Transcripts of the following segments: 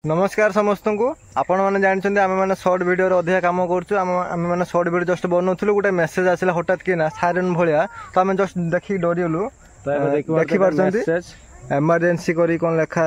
नमस्कार समस्त को आपण मैंने जानते आम मैंने सर्ट वीडियो अधिक कम करें सर्ट वीडियो जस्ट बनौलु गोटे मेसेज आसला हठात कि साइरन भाया तो आम जस्ट देखिक डरीगलु देखिए एमरजेंसी करी कौन लेखा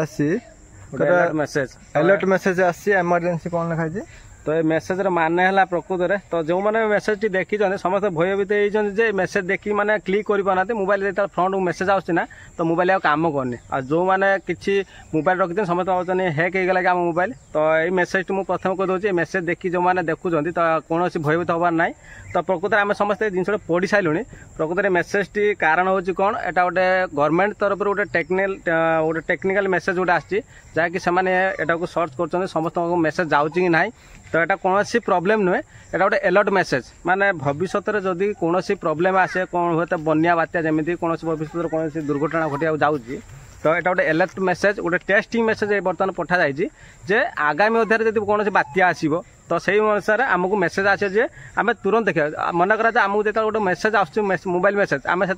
अलर्ट मेसेज आसी एमरजेंसी कौन लिखाई तो ये मेसेज माने है प्रकृत में तो जो मैंने मेसेज टी देखी समस्त भयभीत होती मेसेज देखी मैंने क्लिक कर पाना मोबाइल फ्रंट मेसेज आना तो मोबाइल काम करनी आ जो मैंने किसी मोबाइल रखी समस्त भाई हैक हो गला आम मोबाइल तो ये मेसेज मुझे प्रथम कही मेसेज देखी जो मैंने देखुं तो कौन भयभीत हबार ना तो प्रकृत में समस्त जिन पढ़ी सारे प्रकृत में मेसेज टी कारण हूँ कौन एटा गोटे गवर्नमेंट तरफ गोटे टेक्निकल मेसेज गोटे आसी जहाँकि से सर्च कर समस्त मेसेज जाऊँ कि ना तो यहाँ कौन प्रोब्लेम नुहे यहाँ गोटे अलर्ट मेसेज माने भविष्य में जदि कौन प्रोब्लेम आसे कौन हुए बन्या बात्या जमी कौन भविष्य कौन दुर्घटना घटिया जाऊँगी तो यहाँ गोटे अलर्ट मेसेज गोटे टेस्टिंग मेसेज बर्तमान पठा जाए आगामी अध्याय जब कौन बात्या आसो तो सही अनुसार आमको मेसेज आसे जे आम तुरंत देखा मन करा आमको जो गोटे मेसेज आस मोबाइल मेसेज आम से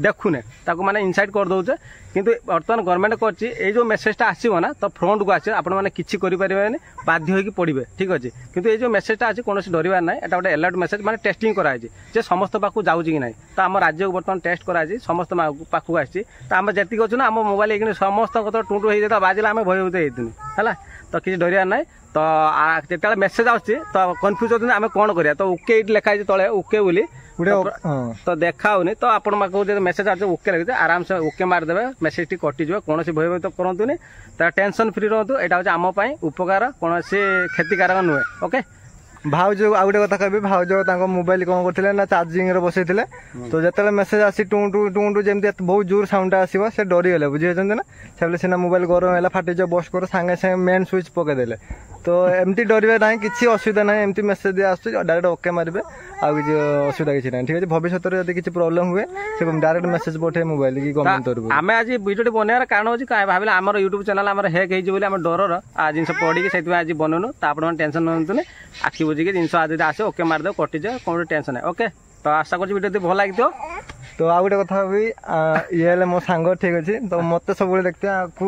देखुने माने इनसाइट कर दौचे किंतु बर्तमान गवर्नमेंट कर जो मेसेजटा आसो ना तो फ्रंट को आस आपने किसी करें बाध्य होगी पड़े ठीक अच्छे किंतु ये जो मेसेजटा अच्छे कौन डरवार ना यहाँ गोटे अलर्ट मेसेज माने टेस्टिंग कराई समस्त पाक जाऊँगी कि ना तो आम राज्य को बर्तमान टेस्ट कराई समस्त पाक आसी तो आम जी अच्छे ना आम मोबाइल समस्त टुटू हो जाता बाजिला आम भयभीत होती है तो किसी डरवार ना तो जो मेसेज आसे तो कन्फ्यूज होती आम कौन करा तो ओके लिखाई तले ओके बोली तो देखा तो आपण मेसेज आज ओके लगे आराम से ओके मारदे मेसेज टी कटिज कौन भयभीत करतुनि तो टेंशन फ्री रहतु यहाँ हूँ आम उपकार कौन क्षतिकारक नुहे ओके भाउज आ गए कथा कह भाउज मोबाइल कौन करते ना चार्जिंग बसई तो जो मेसेज आसी टू टू टू टू जमी बहुत जोर साउंड आसो से डरीगले बुझे ना से सीना मोबाइल गरम है फाटी बस कर सागे सागे मेन स्विच पकईदे तो एमती डरवे ना कि असुविधा ना एमती मेसेज आस डायरेक्ट ओके मारे आउ कि असुविधा किसी ना ठीक है भविष्य में किसी प्रोब्लेम हुए से डायरेक्ट मेसेज पठे मोबाइल की गवर्नमेंट तरफ आम आज वीडियो बनार कारण हूँ कहीं भाविले आम यूट्यूब चैनल आम हैक हो डर जिन पढ़ी से आज बनौनु तो आप टेंशन नियंतुनि आखि बुझिकी जिन आज आसे ओके मारदे कटिज कौन टेंशन है ओके तो आशा कर वीडियो भल लगी तो आ गए कथा भी ये मो सांग ठीक अच्छे तो मत सब देखते आपको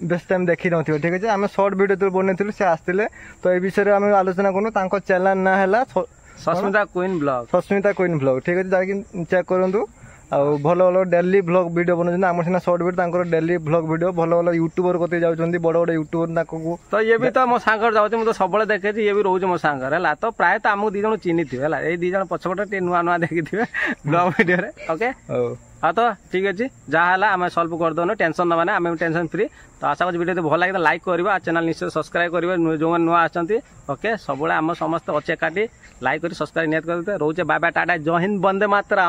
बेस टाइम देखी न ठीक अच्छे आम सर्ट वीडियो तो बनई से आसते तो ये विषय में आलोचना करूँ चैनल ना है सस्मिता क्वीन ब्लॉग ठीक अच्छे जाकि चेक करूँ भल भल डेली ब्लॉग वीडियो बनाऊँ आम सीना सर्ट वीडियो डेली ब्लॉग वीडियो भल भल यूट्यूबर कते जाऊँगी बड़ बड़ यूट्यूबर तो ये भी तो मो सांग जाऊँ मुझे सब देखे ये भी रोज मो सांग है तो प्रायत आमको दी जन चिन्ह थे ये दी जन पछपटे नुआ नुआ देखी थे ब्लॉग वीडियो ओके हाँ तो ठीक अच्छे जहाँ आम सल्व करदे टेंशन ना आम टेंशन फ्री तो आशा कर वीडियो भल लगे लाइक करवा चैनल निश्चय सब्सक्राइब करेंगे जो नुआ आसती ओके सब आम समस्त अच्छे एकाठी लाइक कर सब्सक्राइब नियत करते रोचे बाय बाय टाटा जय हिंद वंदे मातरम।